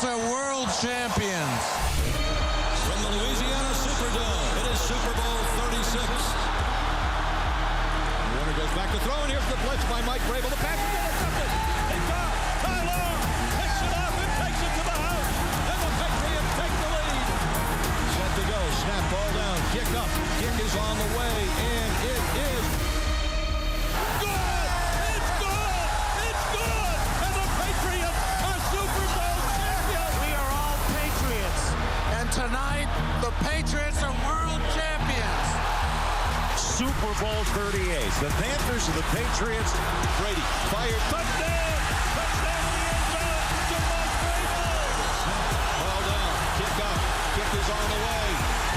are world champions. From the Louisiana Superdome, it is Super Bowl 36. Warner goes back to throw, and here's the blitz by Mike Vrabel. The pass is intercepted. It's off. Tyler picks it up and takes it to the house. And the Patriots take the lead. Set to go. Snap, ball down. Kick up. Kick is on the way, and it is good. It's good. It's good. And the Patriots are Super Bowl champions. We are all Patriots. And tonight, the Patriots are world champions. Super Bowl 38. The Panthers and the Patriots. Brady fired. Touchdown. Touchdown in the end zone to Mike Vrabel. Ball down. Kick up. Kick is on the way.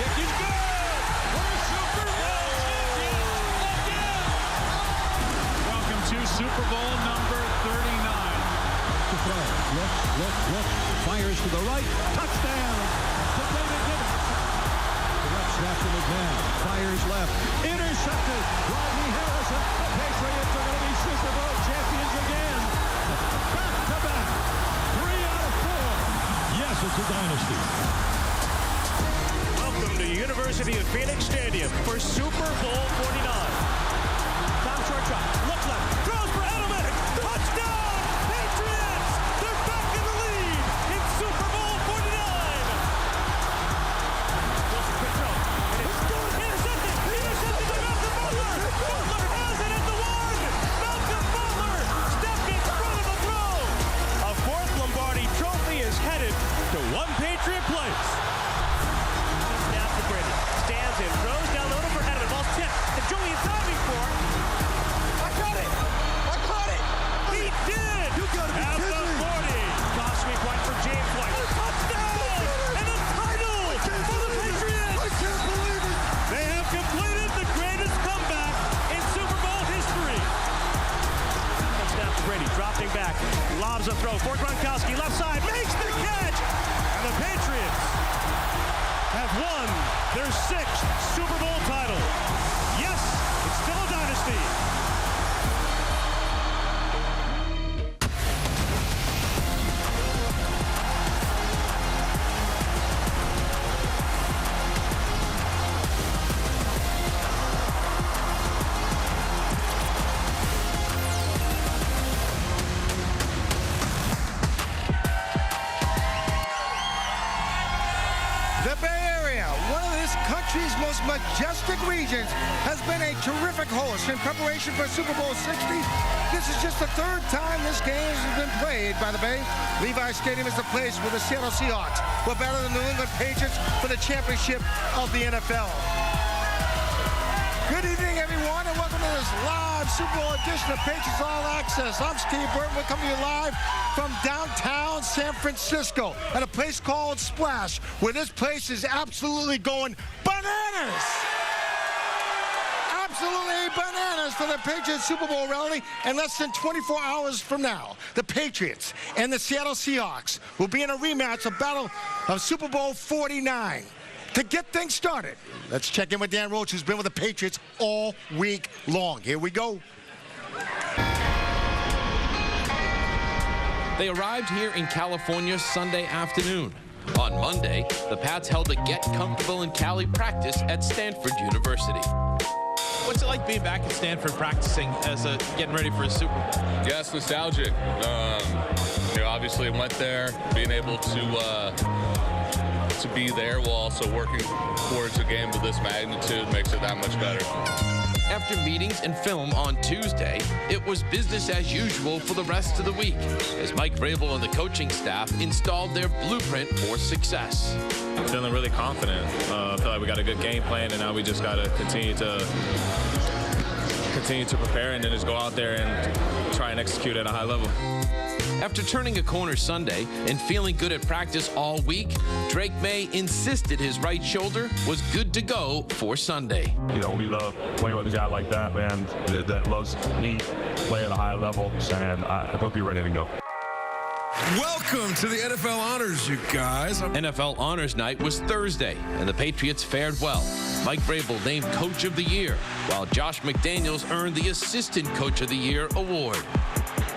Kick is good. We're Super Bowl champions again. Welcome to Super Bowl number 39. To throw. Look. Fires to the right. Touchdown. To David Gibbons. The left snap to McMahon. Fires left. Intercepted. Rodney Harrison. The Patriots are going to be Super Bowl champions again. Back to back. 3 out of 4. Yes, it's a dynasty. Welcome to University of Phoenix Stadium for Super Bowl 49. Tom short drop. Look left. Throws for Edelman. Touchdown! Patriots! They're back in the lead in Super Bowl 49. Wilson, quick throw. Intercepted. Intercepted by Malcolm Butler. Butler has it at the 1. Malcolm Butler stepped in front of the throw. A fourth Lombardi trophy is headed to one Patriot place. Snap to Brady. Stands in, throws down the middle for Edelman. Ball's tipped. And Joey is diving for. I caught it. He did. You gotta be At the kidding me. 40. Toss sweep one for James White. Touchdown! And a title for the Patriots. I can't believe it. They have completed the greatest comeback in Super Bowl history. Snap to Brady, dropping back, lobs a throw for Gronkowski, left side, makes the catch, and the Patriots have won their 6th Super Bowl title. Yes, it's still a dynasty. The Bay Area, one of this country's most majestic regions, has been a terrific host in preparation for Super Bowl 60. This is just the 3rd time this game has been played by the Bay. Levi Stadium is the place where the Seattle Seahawks will battle the New England Patriots for the championship of the NFL. Good evening, everyone, and welcome to this live Super Bowl edition of Patriots All Access. I'm Steve Burton. We're coming to you live from downtown San Francisco at a place called Splash, where this place is absolutely going bananas. Absolutely bananas for the Patriots Super Bowl rally. And less than 24 hours from now, the Patriots and the Seattle Seahawks will be in a rematch, a battle of Super Bowl 49. To get things started, let's check in with Dan Roach, who's been with the Patriots all week long. Here we go. They arrived here in California Sunday afternoon. On Monday, the Pats held a Get Comfortable in Cali practice at Stanford University. What's it like being back at Stanford practicing as getting ready for a Super Bowl? Yeah, it's nostalgic. Obviously went there, being able to be there while also working towards a game of this magnitude makes it that much better. After meetings and film on Tuesday, it was business as usual for the rest of the week as Mike Vrabel and the coaching staff installed their blueprint for success. I'm feeling really confident. I feel like we got a good game plan, and now we just got to continue to prepare and then just go out there and try and execute at a high level. After turning a corner Sunday and feeling good at practice all week, Drake Maye insisted his right shoulder was good to go for Sunday. We love playing with a guy like that, man, that loves me, play at a high level, and I hope you're ready to go. Welcome to the NFL Honors, you guys. NFL Honors Night was Thursday, and the Patriots fared well. Mike Vrabel named Coach of the Year, while Josh McDaniels earned the Assistant Coach of the Year award.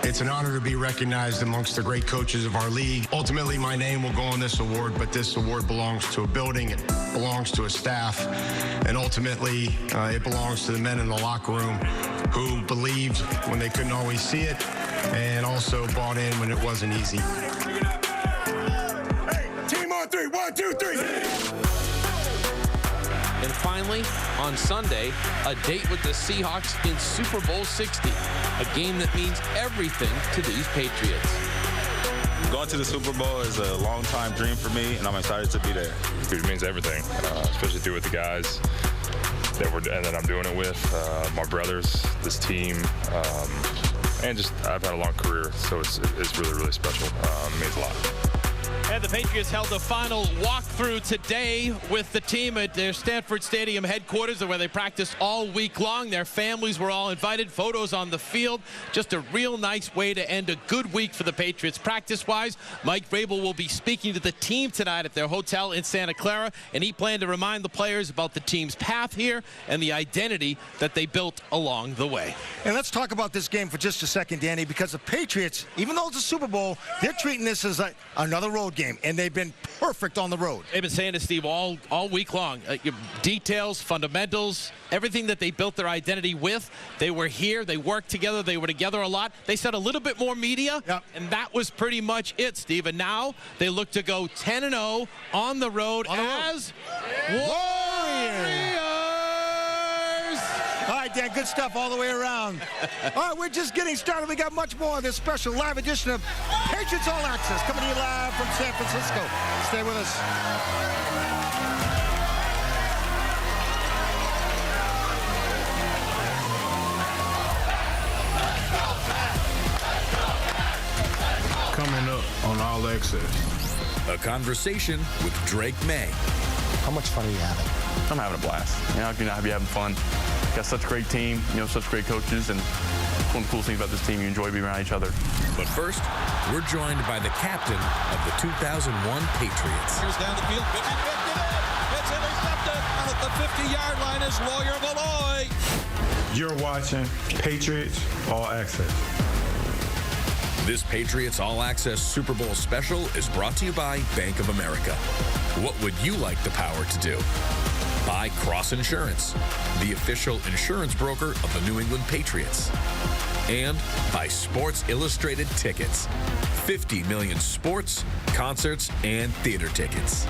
It's an honor to be recognized amongst the great coaches of our league. Ultimately, my name will go on this award, but this award belongs to a building, it belongs to a staff, and ultimately, it belongs to the men in the locker room who believed when they couldn't always see it, and also bought in when it wasn't easy. Hey, team on three. 1, 2, 3. And finally, on Sunday, a date with the Seahawks in Super Bowl 60, a game that means everything to these Patriots. Going to the Super Bowl is a long-time dream for me, and I'm excited to be there. It means everything, especially to do with the guys that I'm doing it with, my brothers, this team, and just I've had a long career, so it's really, really special. It means a lot. And the Patriots held the final walkthrough today with the team at their Stanford Stadium headquarters, where they practiced all week long. Their families were all invited, photos on the field. Just a real nice way to end a good week for the Patriots. Practice-wise, Mike Vrabel will be speaking to the team tonight at their hotel in Santa Clara, and he planned to remind the players about the team's path here and the identity that they built along the way. And let's talk about this game for just a second, Danny, because the Patriots, even though it's a Super Bowl, they're treating this as another road game, and they've been perfect on the road. They've been saying to Steve all week long, details, fundamentals, everything that they built their identity with. They were here, they worked together, they were together a lot. They said a little bit more media, and that was pretty much it, Steve. And now they look to go 10-0 on the road as Warriors. All right, Dan, good stuff all the way around. All right, we're just getting started. We got much more of this special live edition of Patriots All Access coming to you live from San Francisco. Stay with us. Coming up on All Access. A conversation with Drake Maye. How much fun are you having? I'm having a blast. How can you not be having fun? Got such a great team, such great coaches, and one of the cool things about this team, you enjoy being around each other. But first, we're joined by the captain of the 2001 Patriots. Here's down the field, 50, it's intercepted, and at the 50-yard line is Lawyer Malloy. You're watching Patriots All Access. This Patriots All Access Super Bowl special is brought to you by Bank of America. What would you like the power to do? By Cross Insurance, the official insurance broker of the New England Patriots. And by Sports Illustrated Tickets, 50 million sports, concerts, and theater tickets.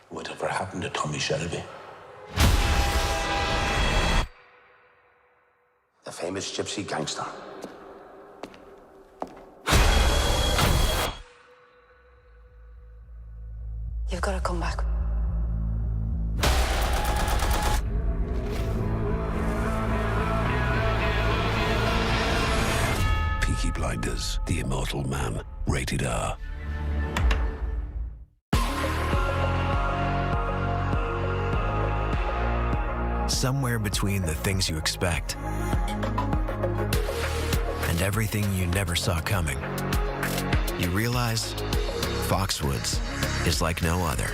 Whatever happened to Tommy Shelby? The famous gypsy gangster. You've got to come back. Peaky Blinders, The Immortal Man, rated R. Somewhere between the things you expect and everything you never saw coming, you realize Foxwoods is like no other.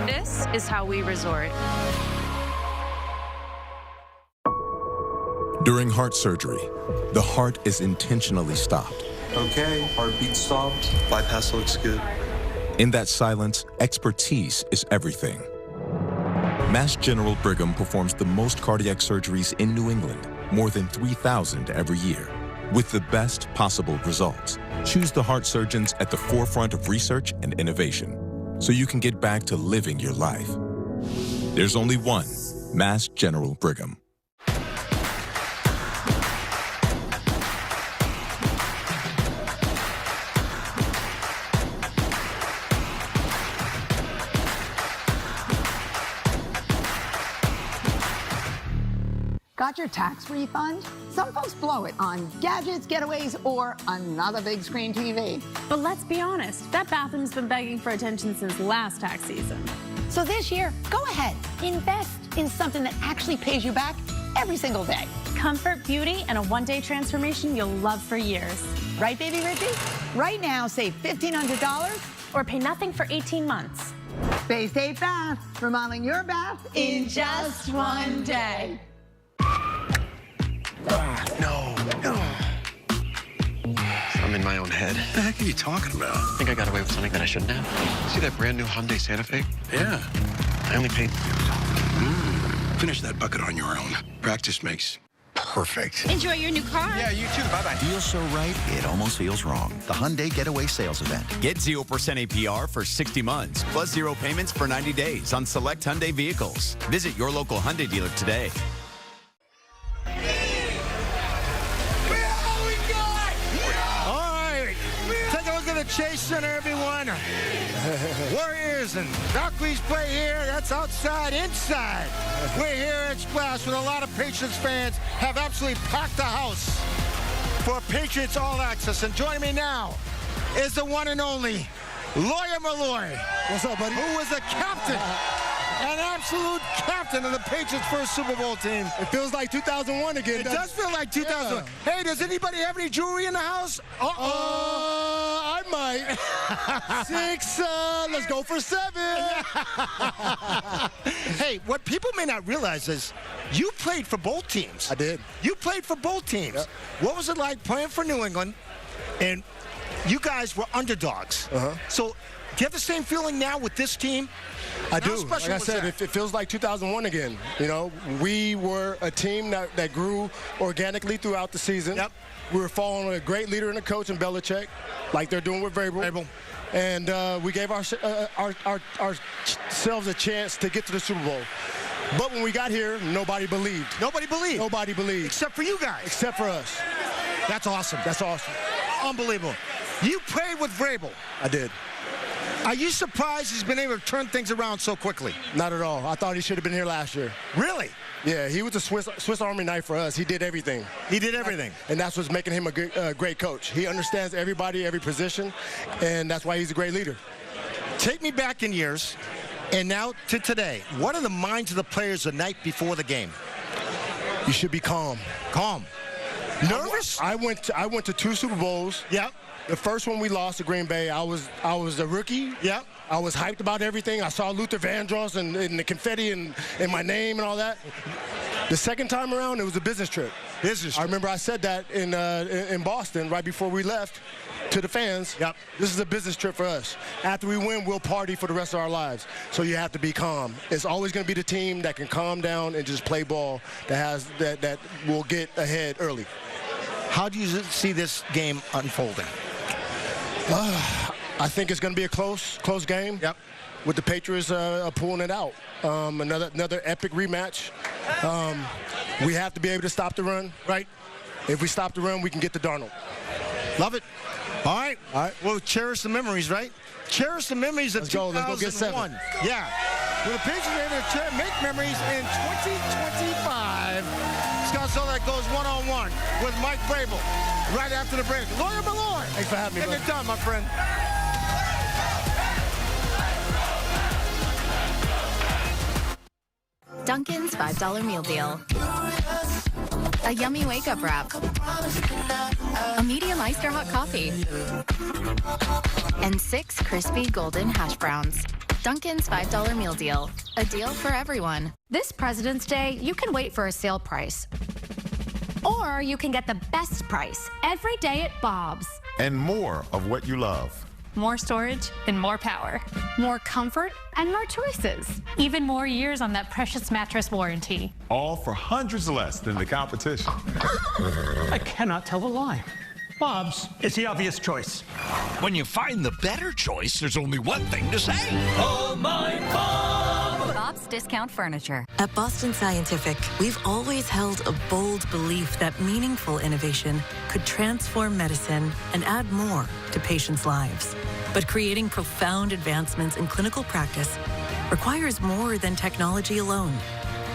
This is how we resort. During heart surgery, the heart is intentionally stopped. Okay, heartbeat stopped. Bypass looks good. In that silence, expertise is everything. Mass General Brigham performs the most cardiac surgeries in New England, more than 3,000 every year, with the best possible results. Choose the heart surgeons at the forefront of research and innovation, so you can get back to living your life. There's only one, Mass General Brigham. Got your tax refund? Some folks blow it on gadgets, getaways, or another big screen TV. But let's be honest, that bathroom's been begging for attention since last tax season. So this year, go ahead, invest in something that actually pays you back every single day. Comfort, beauty, and a one-day transformation you'll love for years. Right, baby Richie? Right now, save $1,500 or pay nothing for 18 months. Bay State Bath, remodeling your bath in just one day. No. I'm in my own head. What the heck are you talking about? I think I got away with something that I shouldn't have. See that brand new Hyundai Santa Fe? Yeah. I only paid... Finish that bucket on your own. Practice makes perfect. Enjoy your new car. Yeah, you too. Bye-bye. Feels so right, it almost feels wrong. The Hyundai Getaway Sales Event. Get 0% APR for 60 months, plus 0 payments for 90 days on select Hyundai vehicles. Visit your local Hyundai dealer today. The Chase Center, everyone. Warriors and Valkyries play here. That's outside, inside. We're here at Splash with a lot of Patriots fans. Have absolutely packed the house for Patriots All Access. And joining me now is the one and only Lawyer Malloy. What's up, buddy? Who was the captain, an absolute captain of the Patriots' first Super Bowl team. It feels like 2001 again. It does feel like 2001. Yeah. Hey, does anybody have any jewelry in the house? I might. 6, let's go for 7. Hey, what people may not realize is you played for both teams. I did. You played for both teams. Yep. What was it like playing for New England? And you guys were underdogs. So do you have the same feeling now with this team? I do. Like I said, it feels like 2001 again. You know, we were a team that grew organically throughout the season. Yep. We were following a great leader and a coach in Belichick, like they're doing with Vrabel. And we gave ourselves a chance to get to the Super Bowl. But when we got here, nobody believed. Nobody believed? Nobody believed. Except for you guys. Except for us. That's awesome. That's awesome. Unbelievable. You played with Vrabel. I did. Are you surprised he's been able to turn things around so quickly? Not at all. I thought he should have been here last year. Really? Yeah, he was a Swiss Army knife for us. He did everything. He did everything. And that's what's making him a great coach. He understands everybody, every position, and that's why he's a great leader. Take me back in years, and now to today. What are the minds of the players the night before the game? You should be calm. Calm. Nervous? I went to 2 Super Bowls. Yep. The first one we lost to Green Bay, I was a rookie. Yep. I was hyped about everything. I saw Luther Vandross and the confetti and my name and all that. The second time around, it was a business trip. I remember I said that in Boston right before we left to the fans. Yep. This is a business trip for us. After we win, we'll party for the rest of our lives. So you have to be calm. It's always going to be the team that can calm down and just play ball that will get ahead early. How do you see this game unfolding? I think it's going to be a close game. Yep. With the Patriots pulling it out. Another epic rematch. We have to be able to stop the run. Right. If we stop the run, we can get to Darnold. Love it. All right. We'll cherish the memories, right? Cherish the memories of 2001. Let's go get 7. Yeah. Well, the Patriots are able to make memories in 2025. Scott Solak goes one-on-one with Mike Vrabel right after the break. Lawyer Malloy. Thanks for having me, Getting it done, my friend. Dunkin's $5 meal deal. A yummy wake-up wrap. A medium iced or hot coffee. And 6 crispy golden hash browns. Dunkin's $5 meal deal. A deal for everyone. This President's Day, you can wait for a sale price. Or you can get the best price every day at Bob's. And more of what you love. More storage and more power. More comfort and more choices. Even more years on that precious mattress warranty. All for hundreds less than the competition. I cannot tell a lie. Bob's is the obvious choice. When you find the better choice, there's only one thing to say. Oh, my Bob! Bob's Discount Furniture. At Boston Scientific, we've always held a bold belief that meaningful innovation could transform medicine and add more to patients' lives. But creating profound advancements in clinical practice requires more than technology alone.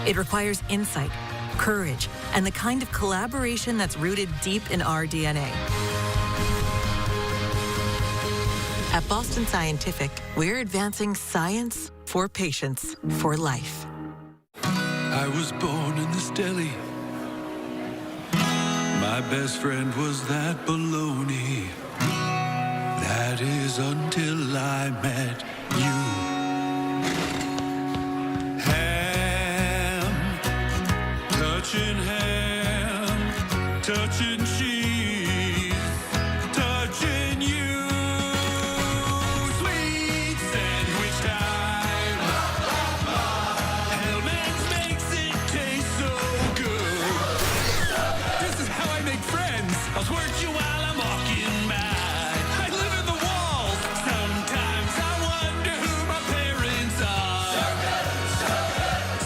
It requires insight, courage, and the kind of collaboration that's rooted deep in our DNA. At Boston Scientific, we're advancing science for patients for life. I was born in this deli. My best friend was that baloney. That is until I met you. Ham, touching cheese, touching you. Sweet sandwich time. Hellman's makes it taste so good. This is how I make friends. I'll squirt you while I'm walking by. I live in the walls. Sometimes I wonder who my parents are.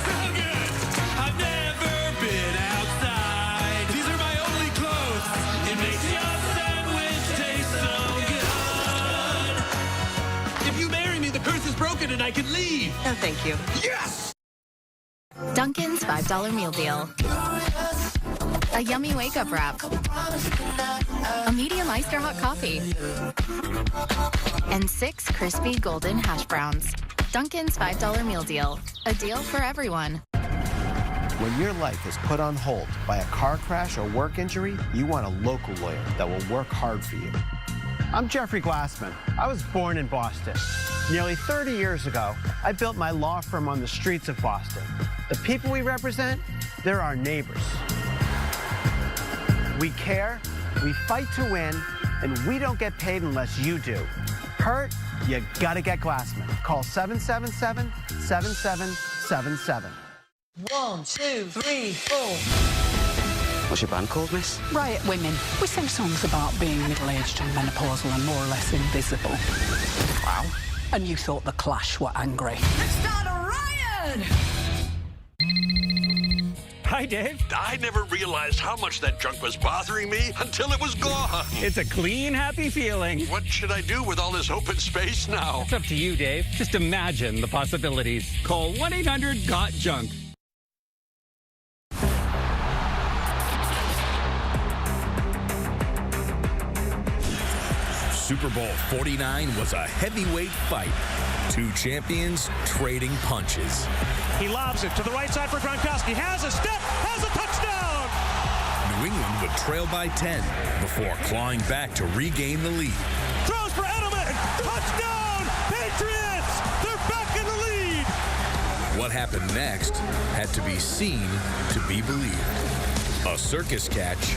So good. I've never been outside. These are my only clothes. It makes your sandwich taste so good. If you marry me, the curse is broken and I can leave. No, thank you. Yes! Dunkin's $5 meal deal. A yummy wake-up wrap. A medium iced or hot coffee. And 6 crispy golden hash browns. Dunkin's $5 meal deal. A deal for everyone. When your life is put on hold by a car crash or work injury, you want a local lawyer that will work hard for you. I'm Jeffrey Glassman. I was born in Boston. Nearly 30 years ago, I built my law firm on the streets of Boston. The people we represent, they're our neighbors. We care, we fight to win, and we don't get paid unless you do. Hurt? You gotta get Glassman. Call 777-7777. 1, 2, 3, 4. What's your band called, miss? Riot Women. We sing songs about being middle-aged and menopausal and more or less invisible. Wow. And you thought the Clash were angry. Let's start a riot! Hi, Dave. I never realized how much that junk was bothering me until it was gone. It's a clean, happy feeling. What should I do with all this open space now? It's up to you, Dave. Just imagine the possibilities. Call 1-800-GOT-JUNK. Super Bowl 49 was a heavyweight fight. Two champions trading punches. He lobs it to the right side for Gronkowski. Has a step, has a touchdown! New England would trail by 10 before clawing back to regain the lead. Throws for Edelman! Touchdown! Patriots! They're back in the lead! What happened next had to be seen to be believed. A circus catch.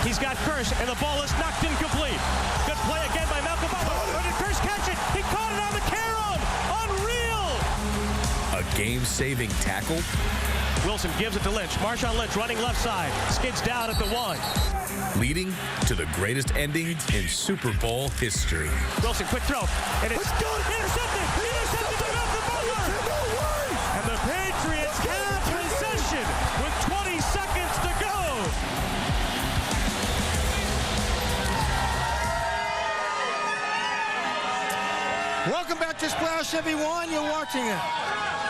He's got Kirsch, and the ball is knocked incomplete. Good play again by Malcolm Butler. Or did Kirsch catch it? He caught it on the carom! Unreal! A game-saving tackle. Wilson gives it to Lynch. Marshawn Lynch running left side. Skids down at the 1. Leading to the greatest ending in Super Bowl history. Wilson, quick throw. And it's intercepted! Intercepted by Malcolm Butler! And the Patriots have possession with 20 seconds to go. Welcome back to Splash, everyone. You're watching a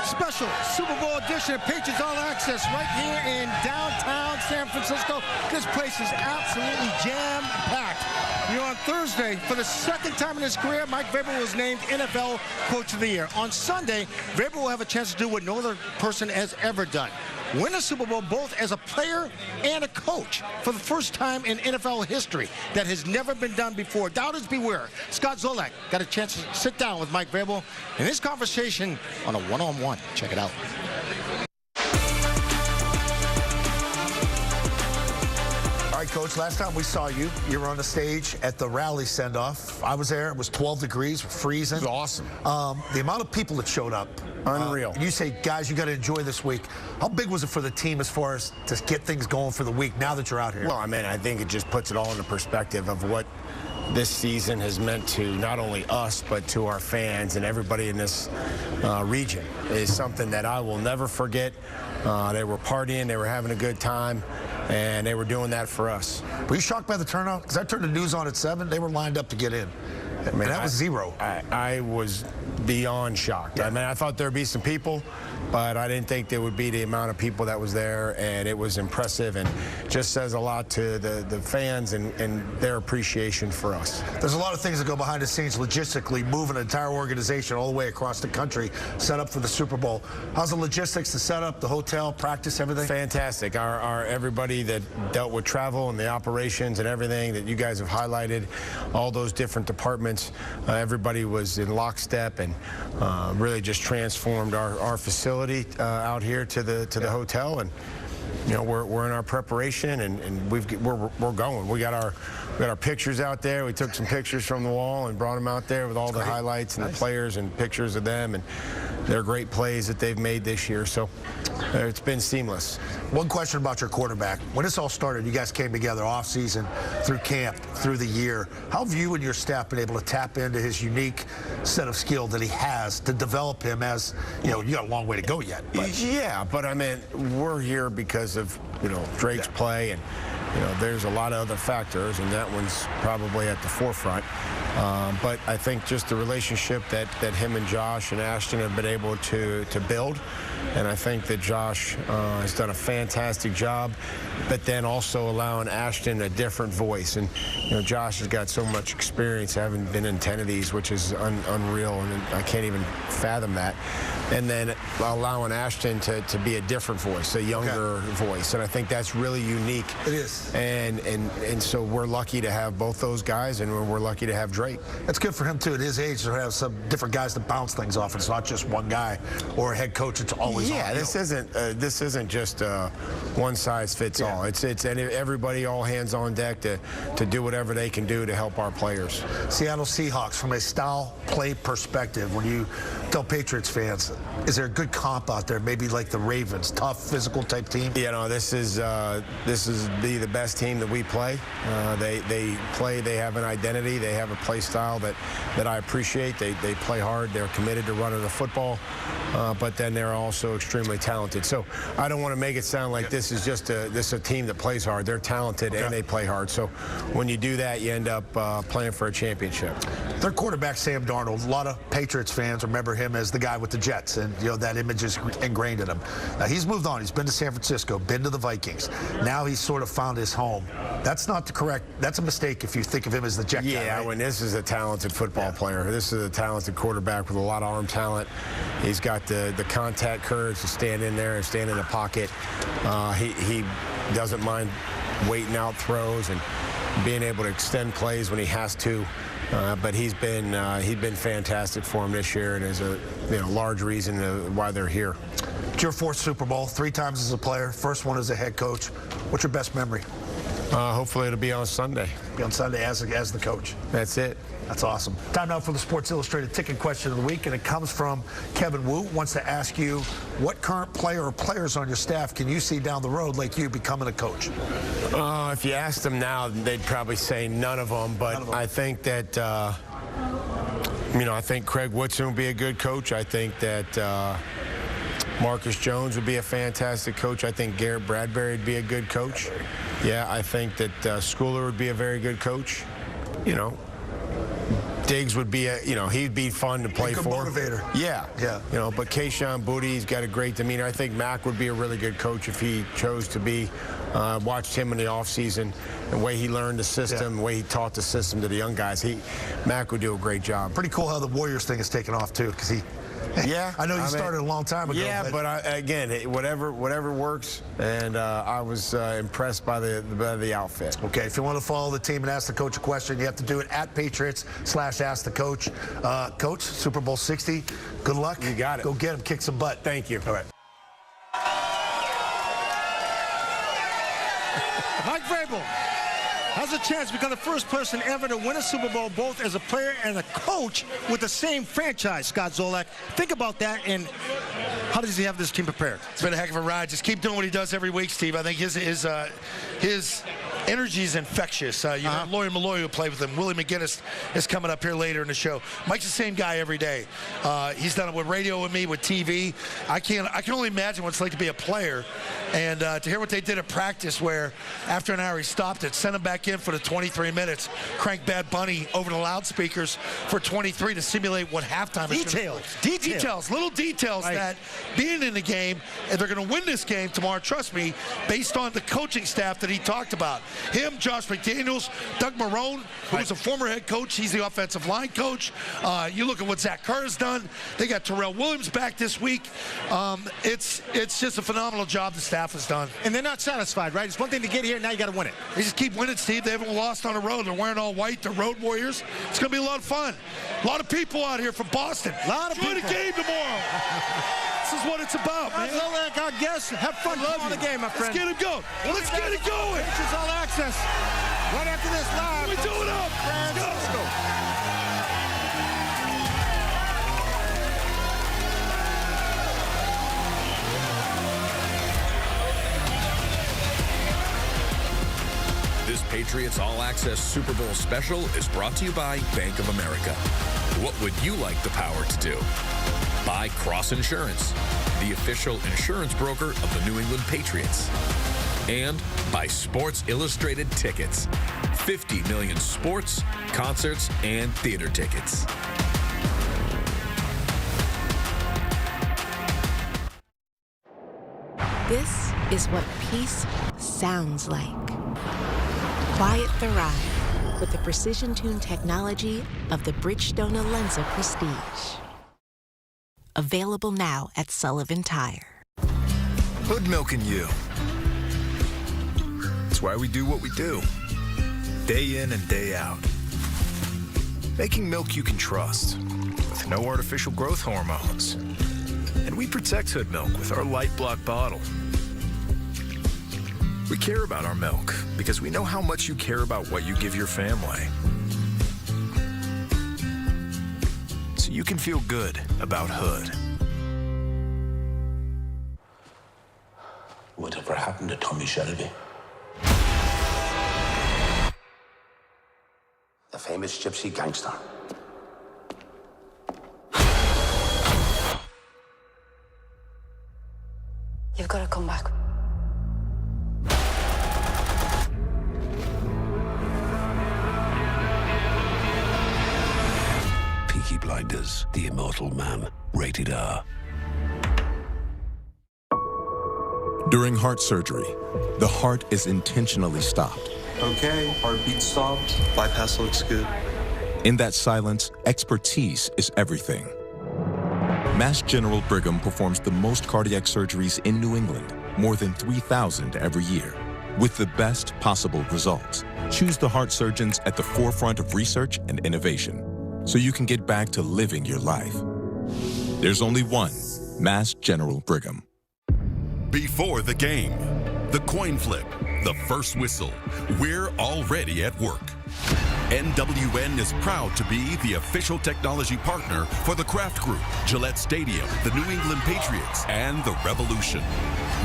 special Super Bowl edition of Patriots All Access right here in downtown San Francisco. This place is absolutely jam-packed. You know, on Thursday, for the second time in his career, Mike Vrabel was named NFL Coach of the Year. On Sunday, Vrabel will have a chance to do what no other person has ever done. Win a Super Bowl both as a player and a coach for the first time in NFL history. That has never been done before. Doubters beware. Scott Zolak got a chance to sit down with Mike Vrabel in this conversation on a one-on-one. Check it out. All right, Coach, last time we saw you, you were on the stage at the rally send-off. I was there. It was 12 degrees, freezing. It was awesome. The amount of people that showed up. Unreal. And you say, guys, you got to enjoy this week. How big was it for the team as far as to get things going for the week now that you're out here? Well, I mean, I think it just puts it all into perspective of what this season has meant to not only us, but to our fans and everybody in this region. Is something that I will never forget. They were partying, they were having a good time, and they were doing that for us. Were you shocked by the turnout? Because I turned the news on at 7. They were lined up to get in. I mean, that was zero. I was beyond shocked. Yeah. I mean, I thought there'd be some people but I didn't think there would be the amount of people that was there, and it was impressive and just says a lot to the fans and their appreciation for us. There's a lot of things that go behind the scenes logistically, moving an entire organization all the way across the country, set up for the Super Bowl. How's the logistics, the setup, the hotel, practice, everything? Fantastic. Our everybody that dealt with travel and the operations and everything that you guys have highlighted, all those different departments, everybody was in lockstep and really just transformed our facility out here to the hotel. And you know, we're in our preparation, and we're going. We got our pictures out there. We took some pictures from the wall and brought them out there with all the highlights and the players and pictures of them and their great plays that they've made this year. So it's been seamless. One question about your quarterback. When this all started, you guys came together off season, through camp, through the year. How have you and your staff been able to tap into his unique set of skill that he has to develop him as, you know, you got a long way to go yet? But. Yeah, but I mean, we're here because of, you know, Drake's play, and you know, there's a lot of other factors, and that one's probably at the forefront. But I think just the relationship that him and Josh and Ashton have been able to build, and I think that Josh has done a fantastic job, but then also allowing Ashton a different voice. And you know, Josh has got so much experience, having been in 10 of these, which is unreal, and I can't even fathom that. And then allowing Ashton to be a different voice, a younger voice, and I think that's really unique. It is. And so we're lucky to have both those guys, and we're lucky to have Drake. That's good for him too at his age to have some different guys to bounce things off. It's not just one guy or a head coach. It's always on. This isn't just one size fits all. It's everybody all hands on deck to do whatever they can do to help our players. Seattle Seahawks, from a style play perspective, when you tell Patriots fans, is there a good comp out there? Maybe like the Ravens, tough physical type team. You know, this is the best team that we play. They have an identity. They have a play style that I appreciate. They play hard. They're committed to running the football, but then they're also extremely talented. So I don't want to make it sound like this is just a team that plays hard. They're talented and they play hard. So when you do that, you end up playing for a championship. Their quarterback, Sam Darnold, a lot of Patriots fans remember him as the guy with the Jets, and you know that image is ingrained in him. Now he's moved on. He's been to San Francisco, been to the Vikings. Now he's sort of found his home. That's not the correct. That's a mistake if you think of him as the Jet guy. Yeah, right? When this is a talented football player. This is a talented quarterback with a lot of arm talent. He's got the contact courage to stand in there and stand in the pocket. He doesn't mind waiting out throws and being able to extend plays when he has to. But he's been fantastic for him this year, and is a large reason why they're here. It's your fourth Super Bowl, 3 times as a player, first one as a head coach. What's your best memory? Hopefully it'll be on Sunday. Be on Sunday as the coach. That's it. That's awesome. Time now for the Sports Illustrated Ticket Question of the Week, and it comes from Kevin Wu. Wants to ask you, what current player or players on your staff can you see down the road like you becoming a coach? If you asked them now, they'd probably say none of them, but I think that, I think Craig Woodson would be a good coach. I think that Marcus Jones would be a fantastic coach. I think Garrett Bradbury would be a good coach. Yeah, I think that Schooler would be a very good coach. You know, Diggs would be he'd be fun to play for. Motivator. Yeah. But Kayshon Bouttie's got a great demeanor. I think Mac would be a really good coach if he chose to be. Watched him in the offseason, the way he learned the system, the way he taught the system to the young guys. Mac would do a great job. Pretty cool how the Warriors thing has taken off too, because I know you started a long time ago. Yeah, but again, whatever works, and I was impressed by the outfit. Okay, if you want to follow the team and ask the coach a question, you have to do it at Patriots/AskTheCoach. Coach, Super Bowl 60, good luck. You got it. Go get him, kick some butt. Thank you. All right. Mike Vrabel has a chance to become the first person ever to win a Super Bowl, both as a player and a coach with the same franchise, Scott Zolak. Think about that, and how does he have this team prepared? It's been a heck of a ride. Just keep doing what he does every week, Steve. I think his energy is infectious. Lloyd Malloy, who played with him, Willie McGinest is coming up here later in the show. Mike's the same guy every day. He's done it with radio with me, with TV. I can only imagine what it's like to be a player, and to hear what they did at practice, where after an hour he stopped it, sent him back in for the 23 minutes, cranked Bad Bunny over the loudspeakers for 23 to simulate what halftime is. Details, little details that being in the game, and they're going to win this game tomorrow, trust me, based on the coaching staff that he talked about. Him, Josh McDaniels, Doug Marrone, who's a former head coach. He's the offensive line coach. You look at what Zach Kerr has done. They got Terrell Williams back this week. It's just a phenomenal job the staff has done. And they're not satisfied, right? It's one thing to get here, now you got to win it. They just keep winning, Steve. They haven't lost on the road. They're wearing all white. They're road warriors. It's going to be a lot of fun. A lot of people out here from Boston. A lot of people. Enjoy the game tomorrow. This is what it's about, man. Let's let our guests have fun on the game, my friend. Let's get it going. Let's get it going. Patriots All Access. Right after this, live. We do it up. Let's go. This Patriots All Access Super Bowl special is brought to you by Bank of America. What would you like the power to do? By Cross Insurance, the official insurance broker of the New England Patriots. And by Sports Illustrated Tickets, 50 million sports, concerts, and theater tickets. This is what peace sounds like. Quiet the ride with the precision-tuned technology of the Bridgestone Alenza Prestige. Available now at Sullivan Tire. Hood milking you. It's why we do what we do. Day in and day out. Making milk you can trust, with no artificial growth hormones. And we protect Hood milk with our light block bottle. We care about our milk because we know how much you care about what you give your family. So you can feel good about Hood. Whatever happened to Tommy Shelby? The famous gypsy gangster. You've got to come back. Peaky Blinders, The Immortal Man, rated R. During heart surgery, the heart is intentionally stopped. Okay, heartbeat stopped. Bypass looks good. In that silence, expertise is everything. Mass General Brigham performs the most cardiac surgeries in New England, more than 3,000 every year, with the best possible results. Choose the heart surgeons at the forefront of research and innovation, so you can get back to living your life. There's only one, Mass General Brigham. Before the game, the coin flip, the first whistle, we're already at work. NWN is proud to be the official technology partner for the Kraft Group, Gillette Stadium, the New England Patriots, and the Revolution.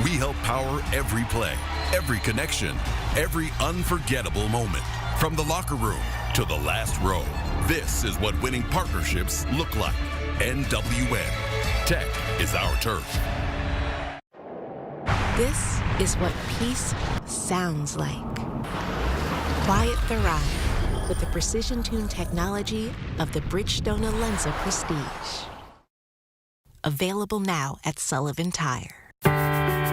We help power every play, every connection, every unforgettable moment, from the locker room to the last row. This is what winning partnerships look like. NWN. Tech is our turf. This is what peace sounds like. Quiet the ride with the precision-tuned technology of the Bridgestone Alenza Prestige. Available now at Sullivan Tire.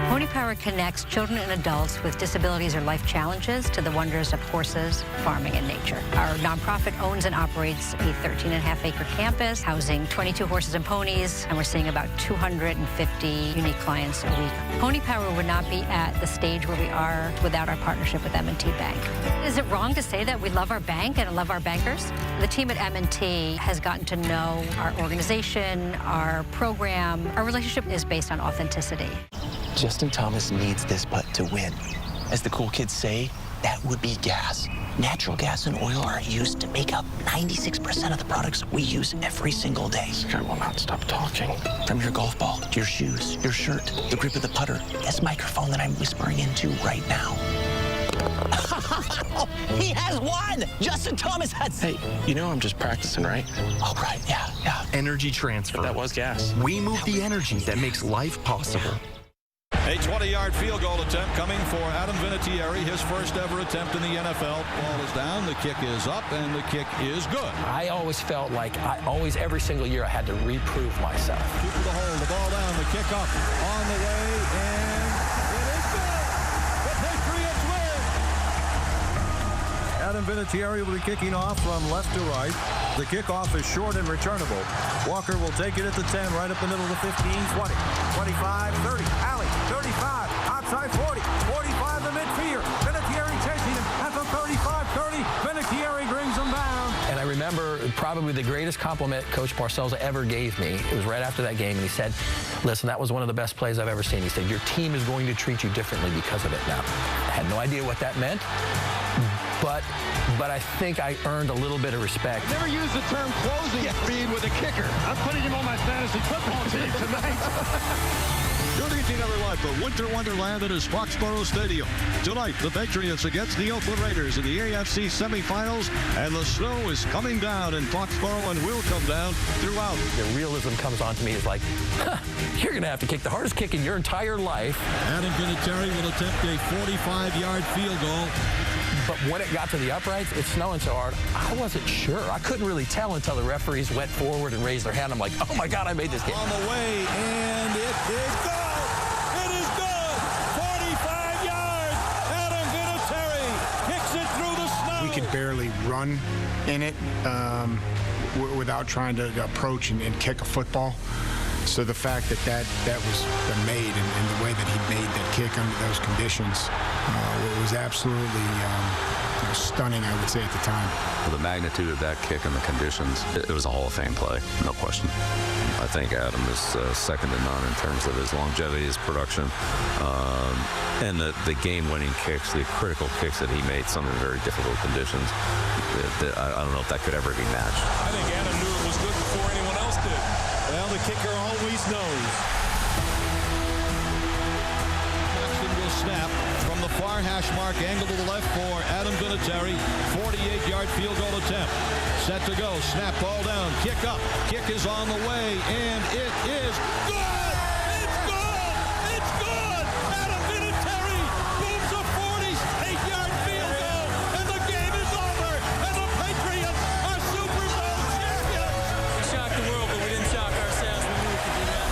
Pony Power connects children and adults with disabilities or life challenges to the wonders of horses, farming, and nature. Our nonprofit owns and operates a 13.5-acre campus housing 22 horses and ponies, and we're seeing about 250 unique clients a week. Pony Power would not be at the stage where we are without our partnership with M&T Bank. Is it wrong to say that we love our bank and love our bankers? The team at M&T has gotten to know our organization, our program. Our relationship is based on authenticity. Justin Thomas needs this putt to win. As the cool kids say, that would be gas. Natural gas and oil are used to make up 96% of the products we use every single day. This guy will not stop talking. From your golf ball, to your shoes, your shirt, the grip of the putter, this microphone that I'm whispering into right now. He has one! Justin Thomas has... Hey, you know I'm just practicing, right? Oh, right, yeah. Energy transfer. But that was gas. We move the energy that makes life possible. A 20-yard field goal attempt coming for Adam Vinatieri, his first ever attempt in the NFL. Ball is down, the kick is up, and the kick is good. I always felt like every single year, I had to reprove myself. Two for the hole, the ball down, the kick up, on the way, and it is good. The Patriots win. Adam Vinatieri will be kicking off from left to right. The kickoff is short and returnable. Walker will take it at the 10, right up the middle of the 15, 20, 25, 30. Alley, 35, outside 40, 45 the midfield. Vinatieri chasing him at the 35, 30. Vinatieri brings him down. And I remember probably the greatest compliment Coach Parcells ever gave me. It was right after that game, and he said, listen, that was one of the best plays I've ever seen. He said, your team is going to treat you differently because of it now. I had no idea what that meant. But I think I earned a little bit of respect. Never use the term closing speed with a kicker. I'm putting him on my fantasy football team tonight. Good evening, everyone, from Winter Wonderland at his Foxborough Stadium. Tonight, the Patriots against the Oakland Raiders in the AFC semifinals, and the snow is coming down in Foxborough and will come down throughout. The realism comes on to me is like, you're going to have to kick the hardest kick in your entire life. Adam Vinatieri will attempt a 45-yard field goal. But when it got to the uprights, it's snowing so hard, I wasn't sure. I couldn't really tell until the referees went forward and raised their hand. I'm like, oh, my God, I made this kick. On the way, and it is good. It is good. 45 yards. Adam Vinatieri kicks it through the snow. We could barely run in it without trying to approach and kick a football. So the fact that was made and the way that he made that kick under those conditions was absolutely stunning, I would say, at the time. For the magnitude of that kick and the conditions, it was a Hall of Fame play, no question. I think Adam is second to none in terms of his longevity, his production, and the game-winning kicks, the critical kicks that he made, some in very difficult conditions. I don't know if that could ever be matched. I think Adam knew it was good before anyone else did. Well, the kicker always knows. Jackson will snap from the far hash mark, angle to the left for Adam Vinatieri. 48-yard field goal attempt. Set to go. Snap, ball down. Kick up. Kick is on the way, and it is good. It's good. It's good. Adam Vinatieri booms a 48-yard field goal, and the game is over. And the Patriots are Super Bowl champions. We shocked the world, but we didn't shock ourselves. We knew we could do that.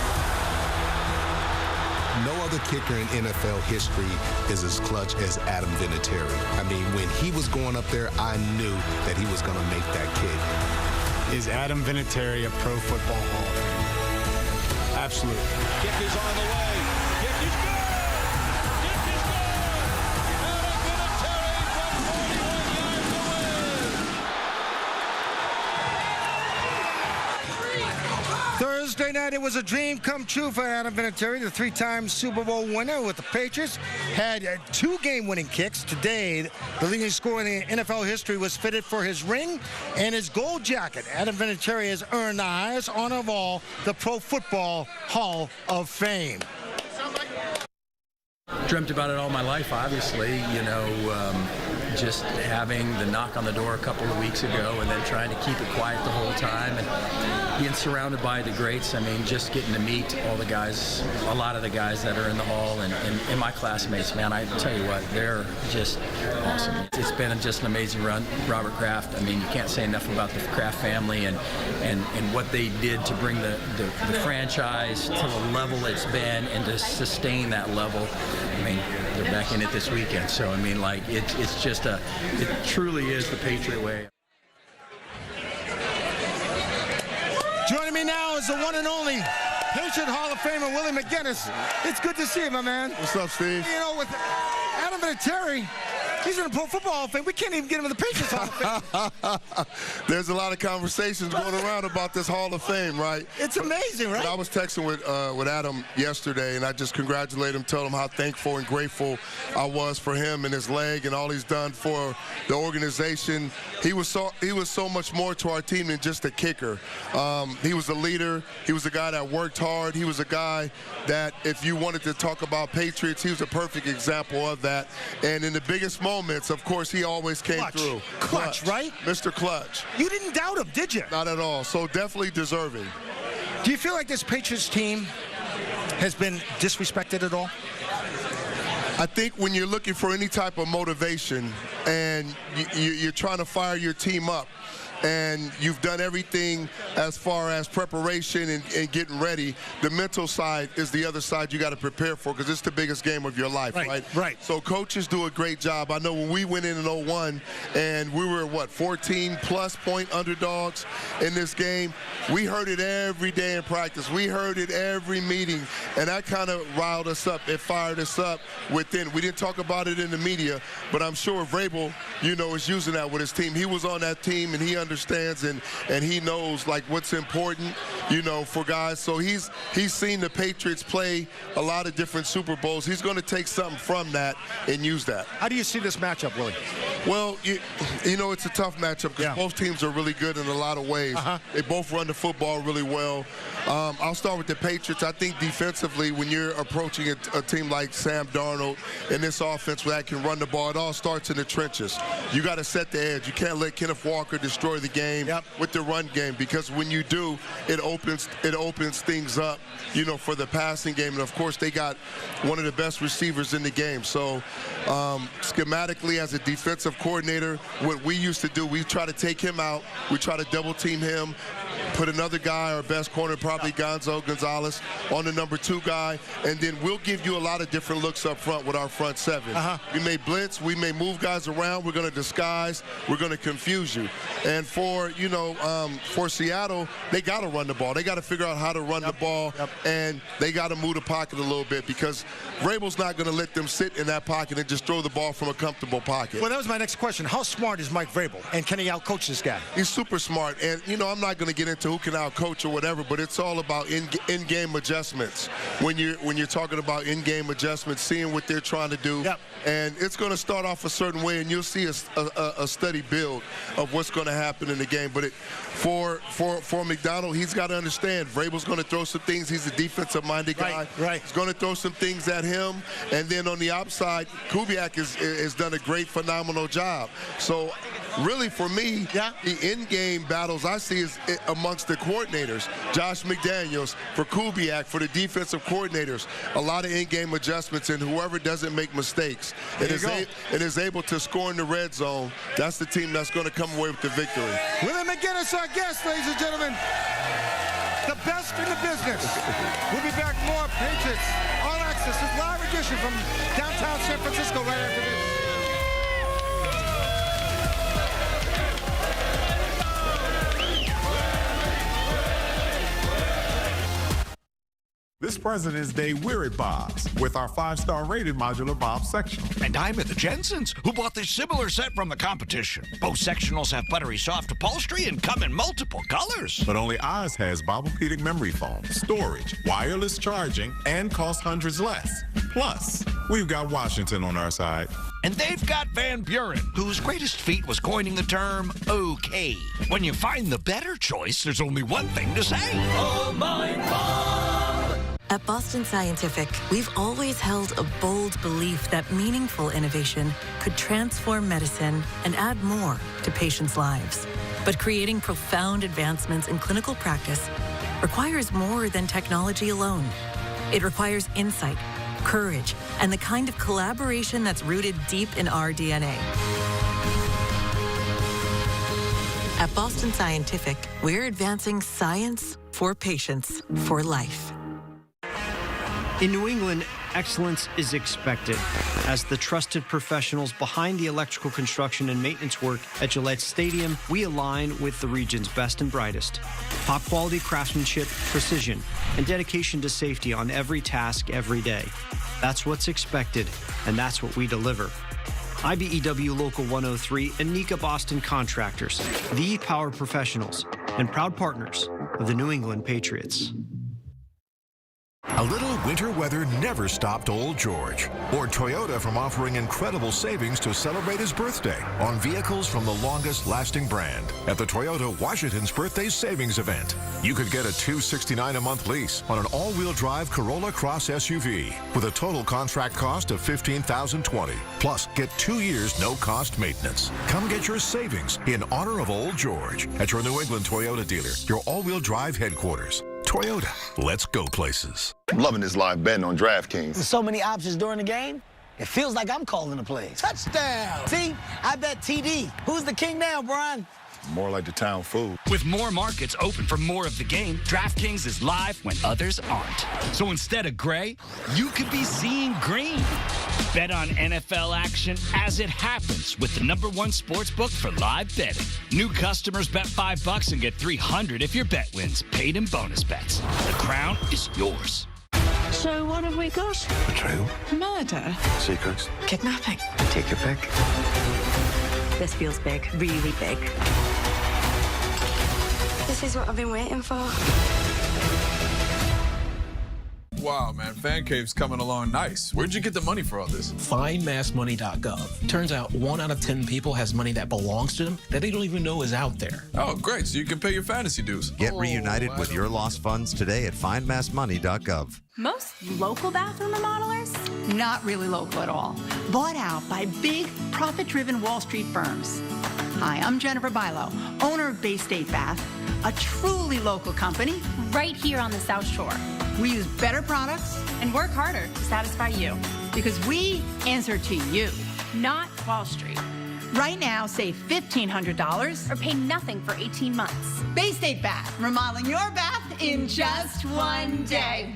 No other kicker in NFL history is as clutch as Adam Vinatieri. I mean, when he was going up there, I knew that he was going to make that kick. Is Adam Vinatieri a Pro Football Hall of Fame? Absolutely. Kick is on the way. Kick is good. Kick is good. Adam Vinatieri from 41 yards away. Thursday night, it was a dream come true for Adam Vinatieri, the three-time Super Bowl winner with the Patriots. Had two game-winning kicks. Today, the leading scorer in the NFL history was fitted for his ring and his gold jacket. Adam Vinatieri has earned the highest honor of all, the Pro Football Hall of Fame. Dreamt about it all my life, obviously, just having the knock on the door a couple of weeks ago and then trying to keep it quiet the whole time and being surrounded by the greats. I mean, just getting to meet all the guys, a lot of the guys that are in the hall and my classmates, man, I tell you what, they're just awesome. It's been just an amazing run. Robert Kraft, I mean, you can't say enough about the Kraft family and what they did to bring the franchise to the level it's been and to sustain that level. I mean, they're back in it this weekend, so I mean, like, it's just it truly is the Patriot way. Joining me now is the one and only Patriot Hall of Famer Willie McGinest. It's good to see you, my man. What's up, Steve? You know, with Adam Vinatieri, he's in the Pro Football Hall of Fame. We can't even get him in the Patriots Hall of Fame. There's a lot of conversations going around about this Hall of Fame, right? It's amazing, right? But I was texting with Adam yesterday, and I just congratulated him, told him how thankful and grateful I was for him and his leg and all he's done for the organization. He was so much more to our team than just a kicker. He was a leader. He was a guy that worked hard. He was a guy that, if you wanted to talk about Patriots, he was a perfect example of that. And in the biggest moment, moments, of course, he always came through. Clutch, right? Mr. Clutch. You didn't doubt him, did you? Not at all. So definitely deserving. Do you feel like this Patriots team has been disrespected at all? I think when you're looking for any type of motivation and you're trying to fire your team up, and you've done everything as far as preparation and getting ready, the mental side is the other side you got to prepare for, because it's the biggest game of your life, right? So coaches do a great job. I know when we went in 01 and we were, 14-plus point underdogs in this game, we heard it every day in practice. We heard it every meeting, and that kind of riled us up. It fired us up within. We didn't talk about it in the media, but I'm sure Vrabel, is using that with his team. He was on that team, and he understands and he knows what's important, for guys. So he's seen the Patriots play a lot of different Super Bowls. He's going to take something from that and use that. How do you see this matchup, Willie? Well, it's a tough matchup because both teams are really good in a lot of ways. They both run the football really well. I'll start with the Patriots. I think defensively, when you're approaching a team like Sam Darnold and this offense that can run the ball, it all starts in the trenches. You got to set the edge. You can't let Kenneth Walker destroy the game with the run game, because when you do, it opens things up, for the passing game. And of course, they got one of the best receivers in the game. So schematically, as a defensive coordinator, what we used to do, we try to take him out. We try to double team him, put another guy, our best corner, probably Gonzalez, on the number 2 guy, and then we'll give you a lot of different looks up front with our front 7. We may blitz, we may move guys around, we're going to disguise, we're going to confuse you. And for Seattle, they got to run the ball. They got to figure out how to run the ball, and they got to move the pocket a little bit, because Vrabel's not going to let them sit in that pocket and just throw the ball from a comfortable pocket. Well, that was my next question. How smart is Mike Vrabel, and can he outcoach this guy? He's super smart, and I'm not going to get into who can outcoach or whatever, but it's all about in-game adjustments. When you're talking about in-game adjustments, seeing what they're trying to do, and it's going to start off a certain way, and you'll see a steady build of what's going to happen in the game. But for McDonald, he's got to understand Vrabel's going to throw some things. He's a defensive-minded guy. He's going to throw some things at him, and then on the outside, Kubiak has done a great, phenomenal job. So really, for me, the in-game battles I see is amongst the coordinators. Josh McDaniels for Kubiak, for the defensive coordinators. A lot of in-game adjustments, and whoever doesn't make mistakes and is able to score in the red zone, that's the team that's going to come away with the victory. Willie McGinest, our guest, ladies and gentlemen. The best in the business. We'll be back more Patriots All Access. This live edition from downtown San Francisco right after this. This President's Day, we're at Bob's with our 5-star rated modular Bob's sectional. And I'm at the Jensen's, who bought this similar set from the competition. Both sectionals have buttery soft upholstery and come in multiple colors. But only ours has Bobopedic memory foam, storage, wireless charging, and costs hundreds less. Plus, we've got Washington on our side. And they've got Van Buren, whose greatest feat was coining the term okay. When you find the better choice, there's only one thing to say. Oh, my God. At Boston Scientific, we've always held a bold belief that meaningful innovation could transform medicine and add more to patients' lives. But creating profound advancements in clinical practice requires more than technology alone. It requires insight, courage, and the kind of collaboration that's rooted deep in our DNA. At Boston Scientific, we're advancing science for patients for life. In New England, excellence is expected. As the trusted professionals behind the electrical construction and maintenance work at Gillette Stadium, we align with the region's best and brightest. Top quality craftsmanship, precision, and dedication to safety on every task every day. That's what's expected, and that's what we deliver. IBEW Local 103 and Nika Boston Contractors, the power professionals and proud partners of the New England Patriots. A little winter weather never stopped Old George, or Toyota from offering incredible savings to celebrate his birthday on vehicles from the longest-lasting brand at the Toyota Washington's Birthday Savings Event. You could get a $269 a month lease on an all-wheel drive Corolla Cross SUV with a total contract cost of $15,020. Plus, get 2 years no-cost maintenance. Come get your savings in honor of Old George at your New England Toyota dealer, your all-wheel drive headquarters. Toyota, let's go places. I'm loving this live betting on DraftKings. With so many options during the game, it feels like I'm calling the plays. Touchdown! See, I bet TD. Who's the king now, Brian? More like the town fool. With more markets open for more of the game, DraftKings is live when others aren't. So instead of gray, you could be seeing green. Bet on NFL action as it happens with the #1 sportsbook for live betting. New customers bet $5 and get $300 if your bet wins, paid in bonus bets. The crown is yours. So what have we got? Betrayal. Murder. Secrets. Kidnapping. Take your pick. This feels big, really big. This is what I've been waiting for. Wow, man, Fan Cave's coming along nice. Where'd you get the money for all this? FindMassMoney.gov. Turns out 1 out of 10 people has money that belongs to them that they don't even know is out there. Oh, great, so you can pay your fantasy dues. Get reunited with your lost funds today at FindMassMoney.gov. Most local bathroom remodelers, not really local at all. Bought out by big, profit-driven Wall Street firms. Hi, I'm Jennifer Bilo, owner of Bay State Bath, a truly local company right here on the South Shore. We use better products and work harder to satisfy you because we answer to you, not Wall Street. Right now, save $1,500 or pay nothing for 18 months. Bay State Bath, remodeling your bath in just one day.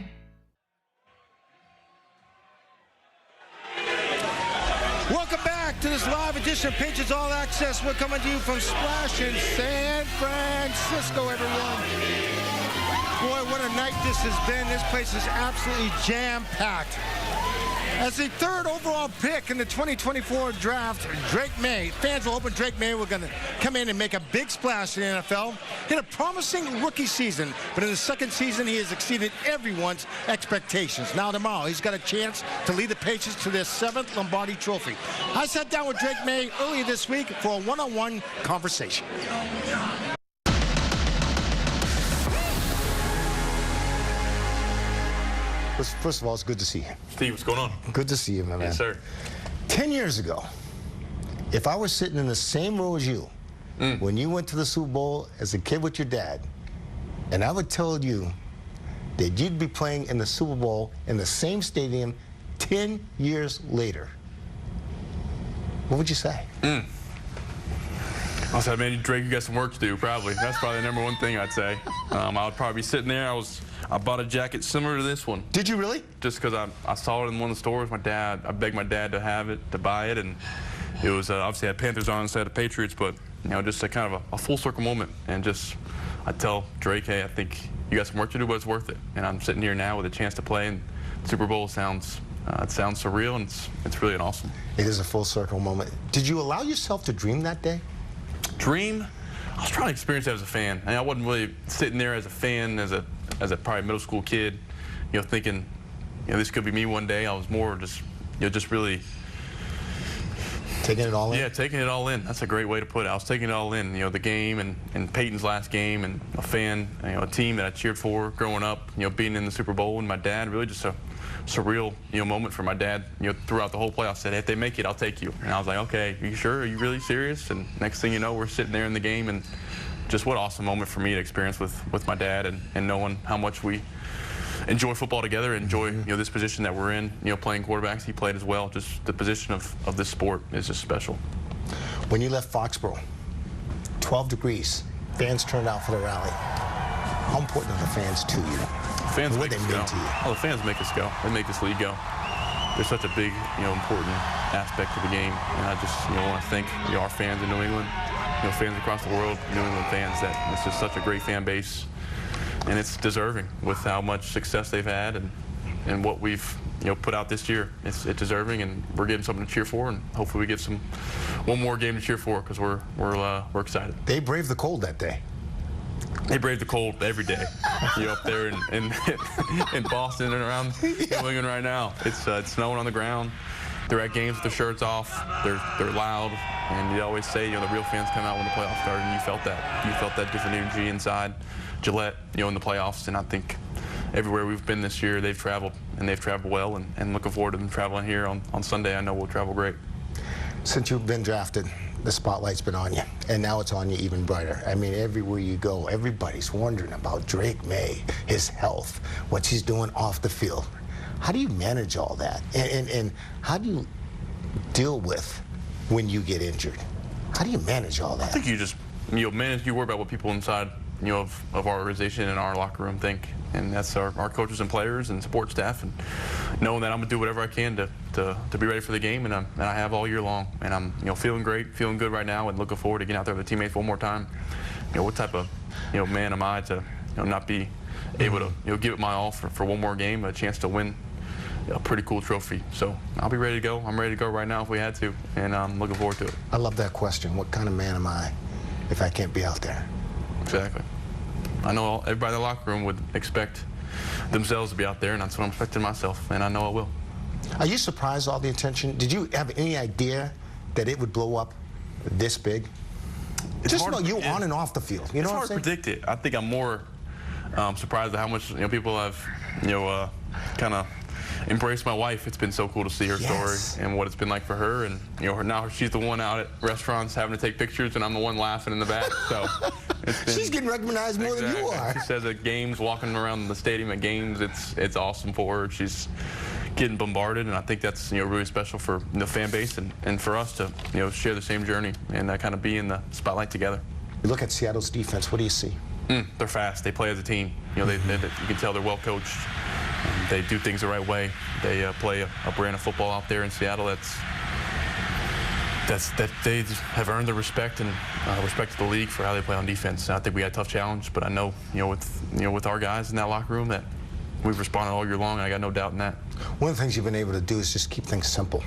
Welcome back to this live edition of Patriots All Access. We're coming to you from Splash in San Francisco, everyone. Boy, what a night this has been. This place is absolutely jam-packed. As the 3rd overall pick in the 2024 draft, Drake Maye, fans will hoping Drake Maye were going to come in and make a big splash in the NFL. He had a promising rookie season, but in the 2nd season, he has exceeded everyone's expectations. Now tomorrow, he's got a chance to lead the Patriots to their 7th Lombardi Trophy. I sat down with Drake Maye earlier this week for a one-on-one conversation. First of all, it's good to see you. Steve, what's going on? Good to see you, my man. Yes, sir. 10 years ago, if I was sitting in the same row as you, when you went to the Super Bowl as a kid with your dad, and I would tell you that you'd be playing in the Super Bowl in the same stadium 10 years later, what would you say? I'll say, man, Drake, you got some work to do, probably. That's probably the #1 thing I'd say. I would probably be sitting there. I bought a jacket similar to this one. Did you really? Just because I saw it in one of the stores. I begged my dad to have it, to buy it, and it was obviously had Panthers on instead of Patriots, but just a kind of a full circle moment. And just I tell Drake, hey, I think you got some work to do, but it's worth it. And I'm sitting here now with a chance to play in Super Bowl. It sounds surreal, and it's really an awesome. It is a full circle moment. Did you allow yourself to dream that day? Dream? I was trying to experience that as a fan. I wasn't really sitting there as a fan, as a probably middle school kid, thinking, this could be me one day. I was more just really taking it all in. Yeah, taking it all in. That's a great way to put it. I was taking it all in. The game and Peyton's last game, and a fan, a team that I cheered for growing up. Being in the Super Bowl and my dad, really just a surreal moment for my dad. Throughout the whole playoff, said, hey, if they make it, I'll take you. And I was like, okay, are you sure? Are you really serious? And next thing you know, we're sitting there in the game, and just what an awesome moment for me to experience with my dad, and knowing how much we enjoy football together, enjoy this position that we're in. Playing quarterbacks, he played as well. Just the position of this sport is just special. When you left Foxborough, 12 degrees, fans turned out for the rally. How important are the fans to you? Fans what make they us go. mean to you? Oh, the fans make us go. They make this league go. They're such a big, important aspect of the game, and I just, want to thank our fans in New England, fans across the world, New England fans. That it's just such a great fan base, and it's deserving with how much success they've had and what we've put out this year. It's deserving, and we're getting something to cheer for, and hopefully we get one more game to cheer for because we're excited. They braved the cold that day. they brave the cold every day. You up there in Boston and around New England right now. It's snowing on the ground. They're at games with their shirts off. They're loud, and you always say, the real fans come out when the playoffs started, and you felt that different energy inside Gillette, in the playoffs. And I think everywhere we've been this year, they've traveled, and they've traveled well, and looking forward to them traveling here on Sunday. I know we'll travel great. Since you've been drafted, the spotlight's been on you, and now it's on you even brighter. I mean, everywhere you go, everybody's wondering about Drake Maye, his health, what he's doing off the field. How do you manage all that? And how do you deal with when you get injured? How do you manage all that? I think you just, manage, you worry about what people inside, of our organization and our locker room think. And that's our coaches and players and support staff, and knowing that I'm going to do whatever I can to be ready for the game, and I have all year long. And I'm, feeling great, feeling good right now, and looking forward to getting out there with the teammates one more time. What type of, man am I to, not be able to, give it my all for one more game, a chance to win a pretty cool trophy. So I'll be ready to go. I'm ready to go right now if we had to, and I'm looking forward to it. I love that question. What kind of man am I if I can't be out there? Exactly. I know everybody in the locker room would expect themselves to be out there, and that's what I'm expecting myself, and I know I will. Are you surprised all the attention? Did you have any idea that it would blow up this big? Just about you on and off the field. It's hard to predict it. I think I'm more surprised at how much people have kind of embraced my wife. It's been so cool to see her story and what it's been like for her, and now she's the one out at restaurants having to take pictures, and I'm the one laughing in the back. So she's getting recognized more than you are. She says at games, walking around the stadium at games, it's awesome for her. She's getting bombarded, and I think that's really special for the fan base and for us to share the same journey and kind of be in the spotlight together. You look at Seattle's defense. What do you see? They're fast. They play as a team. You can tell they're well coached. They do things the right way. They play a brand of football out there in Seattle that they have earned the respect and respect of the league for how they play on defense. And I think we had a tough challenge, but I know with our guys in that locker room that we've responded all year long. And I got no doubt in that. One of the things you've been able to do is just keep things simple,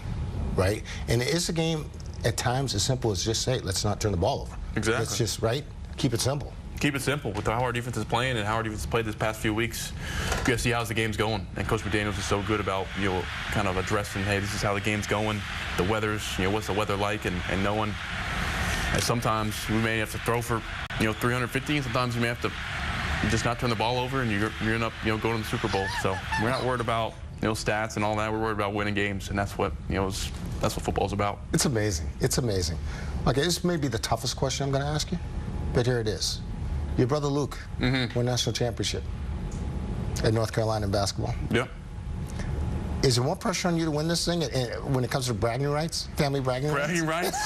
right? And is the game at times as simple as just say, let's not turn the ball over. Exactly. Let's just keep it simple. Keep it simple. With how our defense is playing and how our defense has played this past few weeks, you got to see how's the game's going. And Coach McDaniels is so good about kind of addressing, hey, this is how the game's going. The weather's, what's the weather like, and knowing that sometimes we may have to throw for 350, and sometimes you may have to just not turn the ball over, and you're end up going to the Super Bowl. So we're not worried about stats and all that. We're worried about winning games, and that's what that's what football's about. It's amazing. It's amazing. Okay, this may be the toughest question I'm going to ask you, but here it is. Your brother Luke won a national championship at North Carolina in basketball. Yeah. Is there more pressure on you to win this thing when it comes to bragging rights, family bragging rights? Bragging rights?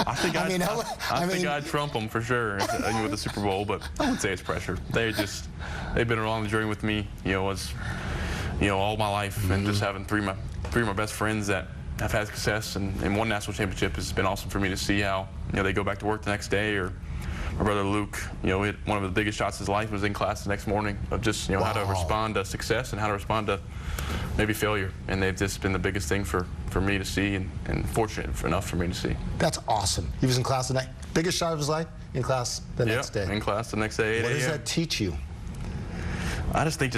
I think I'd trump them for sure with the Super Bowl, but I wouldn't say it's pressure. They've been along the journey with me, all my life, and just having three of my best friends that have had success and won national championship has been awesome for me to see how they go back to work the next day. Or my brother Luke, hit one of the biggest shots of his life, was in class the next morning of just how to respond to success and how to respond to maybe failure. And they've just been the biggest thing for me to see and fortunate enough for me to see. That's awesome. He was in class the night. Biggest shot of his life in class the next day. In class the next day. What does that teach you? I just think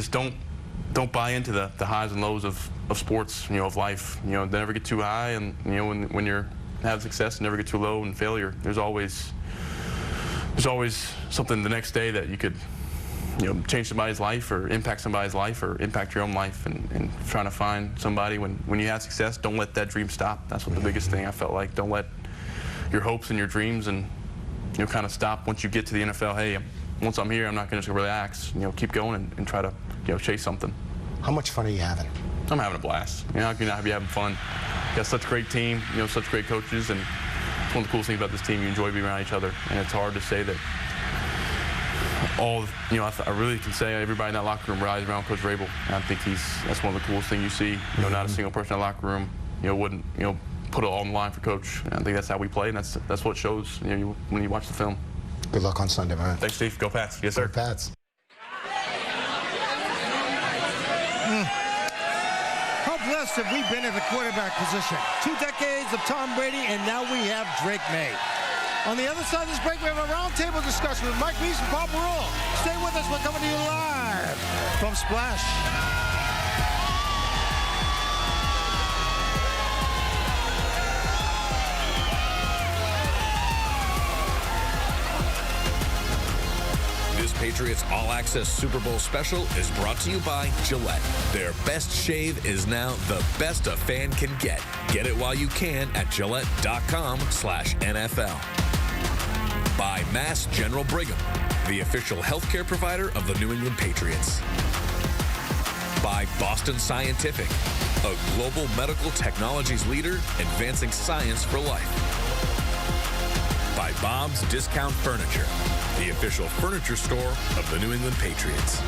don't buy into the highs and lows of sports, of life. They never get too high, and when you're having success, never get too low. And failure, there's always something the next day that you could change somebody's life or impact somebody's life or impact your own life, and trying to find somebody when you have success. Don't let that dream stop. That's what the biggest thing I felt like. Don't let your hopes and your dreams and kind of stop once you get to the NFL. Hey, once I'm here, I'm not going to just relax. Keep going and try to chase something. How much fun are you having? I'm having a blast. How can you not be having fun? Got such a great team, such great coaches, and it's one of the coolest things about this team. You enjoy being around each other, and it's hard to say that I really can say everybody in that locker room rides around Coach Vrabel. And I think that's one of the coolest things you see. Not a single person in that locker room, wouldn't, put it all on the line for Coach. And I think that's how we play, and that's what shows, when you watch the film. Good luck on Sunday, man. Thanks, Steve. Go Pats. Yes, sir. Go Pats. How blessed have we been at the quarterback position? 2 decades of Tom Brady, and now we have Drake Maye. On the other side of this break, we have a roundtable discussion with Mike Vrabel and Paul Perrell. Stay with us. We're coming to you live from Splash. This Patriots All Access Super Bowl special is brought to you by Gillette. Their best shave is now the best a fan can get. Get it while you can at Gillette.com/NFL. By Mass General Brigham, the official healthcare provider of the New England Patriots. By Boston Scientific, a global medical technologies leader advancing science for life. By Bob's Discount Furniture, the official furniture store of the New England Patriots.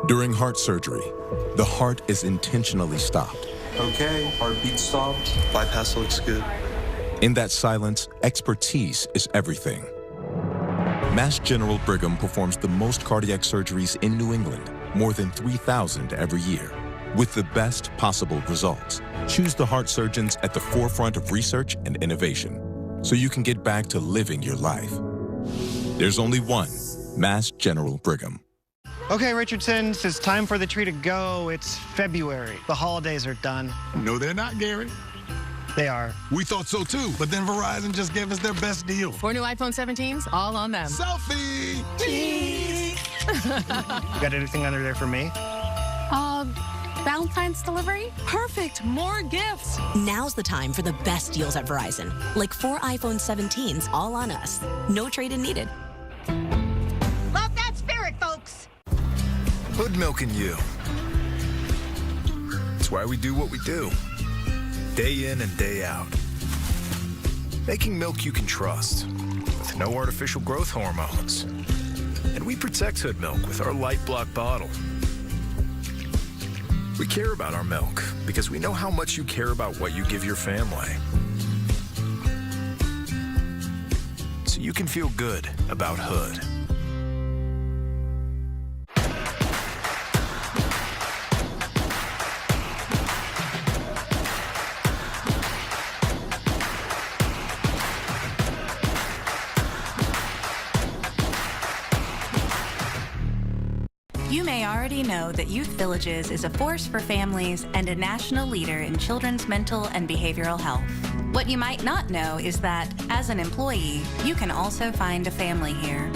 During heart surgery, the heart is intentionally stopped. Okay, heartbeat stopped. Bypass looks good. In that silence, expertise is everything. Mass General Brigham performs the most cardiac surgeries in New England, more than 3,000 every year, with the best possible results. Choose the heart surgeons at the forefront of research and innovation, so you can get back to living your life. There's only one Mass General Brigham. Okay, Richardsons, it's time for the tree to go. It's February. The holidays are done. No, they're not, Gary. They are. We thought so too, but then Verizon just gave us their best deal. 4 new iPhone 17s, all on them. Selfie! Cheese! You got anything under there for me? Valentine's delivery? Perfect, more gifts. Now's the time for the best deals at Verizon. Like 4 iPhone 17s, all on us. No trade-in needed. Love that spirit, folks. Hood milking you. It's why we do what we do. Day in and day out. Making milk you can trust, with no artificial growth hormones. And we protect Hood milk with our light block bottle. We care about our milk because we know how much you care about what you give your family. So you can feel good about Hood. You may already know that Youth Villages is a force for families and a national leader in children's mental and behavioral health. What you might not know is that, as an employee, you can also find a family here.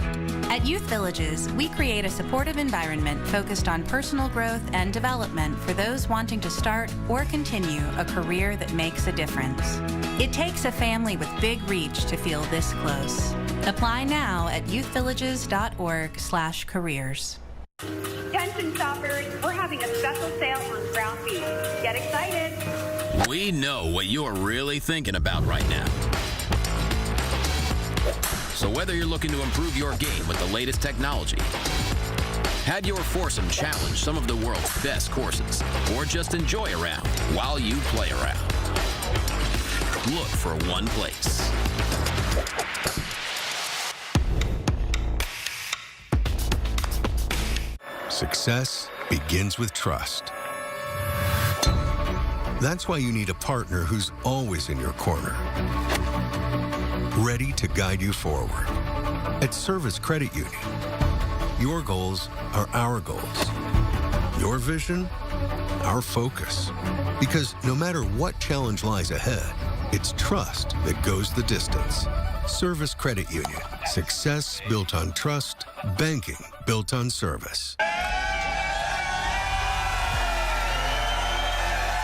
At Youth Villages, we create a supportive environment focused on personal growth and development for those wanting to start or continue a career that makes a difference. It takes a family with big reach to feel this close. Apply now at youthvillages.org/careers. Attention shoppers, we're having a special sale on ground beef. Get excited. We know what you're really thinking about right now. So whether you're looking to improve your game with the latest technology, have your foursome challenge some of the world's best courses, or just enjoy a round while you play around, look for one place. Success begins with trust. That's why you need a partner who's always in your corner, ready to guide you forward. At Service Credit Union, your goals are our goals. Your vision, our focus. Because no matter what challenge lies ahead, it's trust that goes the distance. Service Credit Union. Success built on trust. Banking built on service.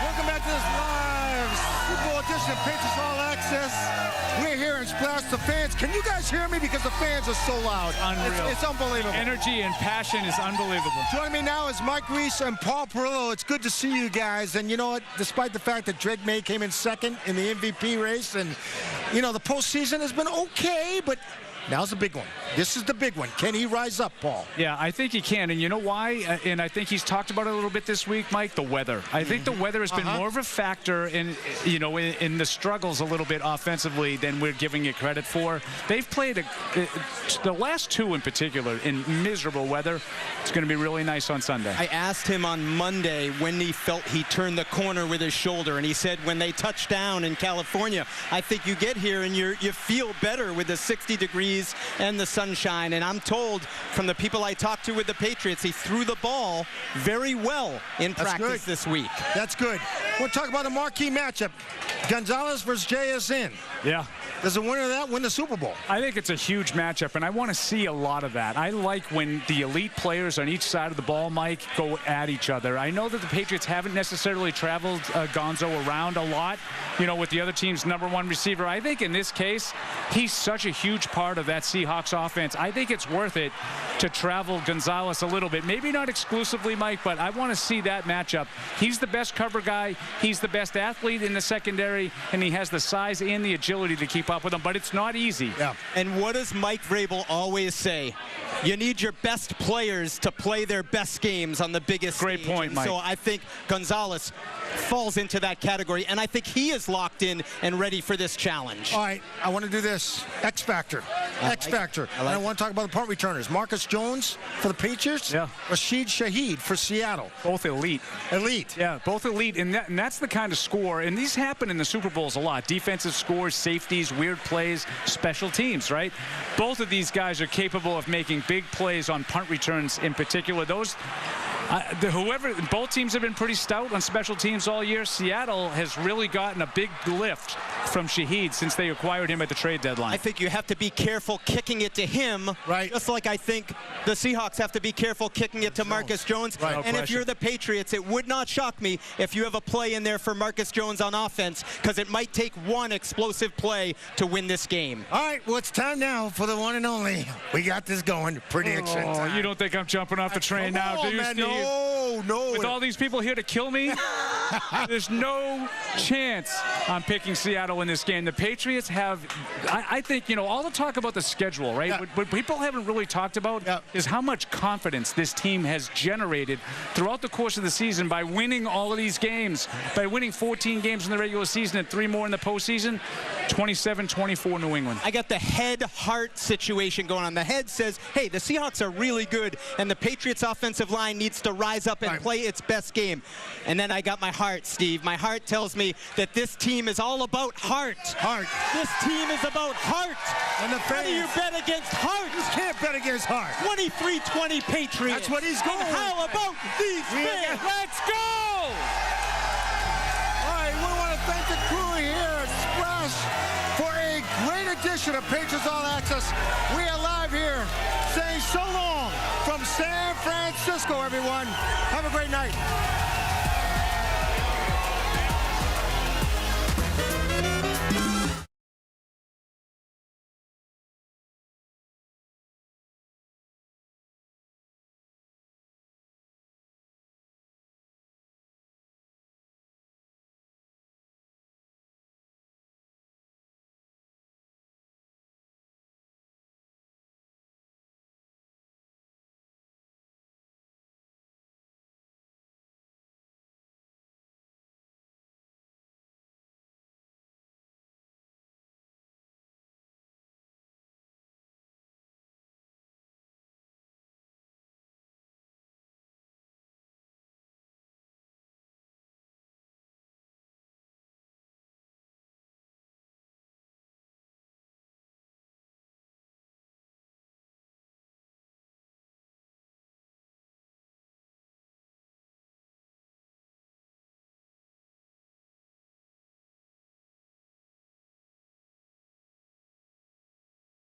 Welcome back to this live Super Bowl edition Nation, Patriots All Access. We're here in Splash. The fans, can you guys hear me? Because the fans are so loud. Unreal. It's unbelievable. Energy and passion is unbelievable. Joining me now is Mike Reese and Paul Perillo. It's good to see you guys. And you know what? Despite the fact that Drake Maye came in second in the MVP race, and, you know, the postseason has been okay, but now's the big one. This is the big one. Can he rise up, Paul? Yeah, I think he can. And you know why? And I think he's talked about it a little bit this week, Mike, the weather. I think the weather has been more of a factor in the struggles a little bit offensively than we're giving it credit for. They've played the last two in particular in miserable weather. It's going to be really nice on Sunday. I asked him on Monday when he felt he turned the corner with his shoulder, and he said when they touched down in California, I think you get here and you feel better with the 60 degrees and the sunshine. And I'm told from the people I talked to with the Patriots, he threw the ball very well in practice this week. That's good. We'll talk about a marquee matchup. Gonzalez versus JSN. Yeah. Does the winner of that win the Super Bowl? I think it's a huge matchup, and I want to see a lot of that. I like when the elite players on each side of the ball, Mike, go at each other. I know that the Patriots haven't necessarily traveled Gonzo around a lot, with the other team's #1 receiver. I think in this case, he's such a huge part of that Seahawks offense. I think it's worth it to travel Gonzalez a little bit. Maybe not exclusively, Mike, but I want to see that matchup. He's the best cover guy. He's the best athlete in the secondary, and he has the size and the agility to keep up with them, but it's not easy. Yeah. And what does Mike Vrabel always say? You need your best players to play their best games on the biggest Great stage. point, Mike. So I think Gonzalez falls into that category, and I think he is locked in and ready for this challenge. All right, I want to do this. X Factor. X Factor. I want to talk about the punt returners. Marcus Jones for the Patriots. Yeah. Rashid Shaheed for Seattle. Both elite. Elite. Yeah, both elite. And that's the kind of score. And these happen in the Super Bowls a lot. Defensive scores, safeties, weird plays, special teams, right? Both of these guys are capable of making big plays on punt returns in particular. Both teams have been pretty stout on special teams all year. Seattle has really gotten a big lift from Shaheed since they acquired him at the trade deadline. I think you have to be careful kicking it to him, right? Just like I think the Seahawks have to be careful kicking it to Marcus Jones. Right. And if you're the Patriots, it would not shock me if you have a play in there for Marcus Jones on offense, because it might take one explosive play to win this game. All right, well, it's time now for the one and only. We got this going. Prediction time. You don't think I'm jumping off the train now, do you, man, Steve? No. With all these people here to kill me, there's no chance I'm picking Seattle in this game. The Patriots have, I think, all the talk about the schedule, right? Yeah. What people haven't really talked about is how much confidence this team has generated throughout the course of the season by winning all of these games, by winning 14 games in the regular season and 3 more in the postseason. 27-24 New England. I got the head-heart situation going on. The head says, hey, the Seahawks are really good, and the Patriots offensive line needs to rise up and play its best game. And then I got my heart, Steve. My heart tells me that this team is all about heart. Heart. This team is about heart. And the fans. How do you bet against heart? You can't bet against heart. 23-20 Patriots. That's what he's going. And how about these fans? Let's go! All right, we want to thank the crew here at Splash for a great edition of Patriots All Access. We are live here saying so long from San Francisco, everyone. Have a great night.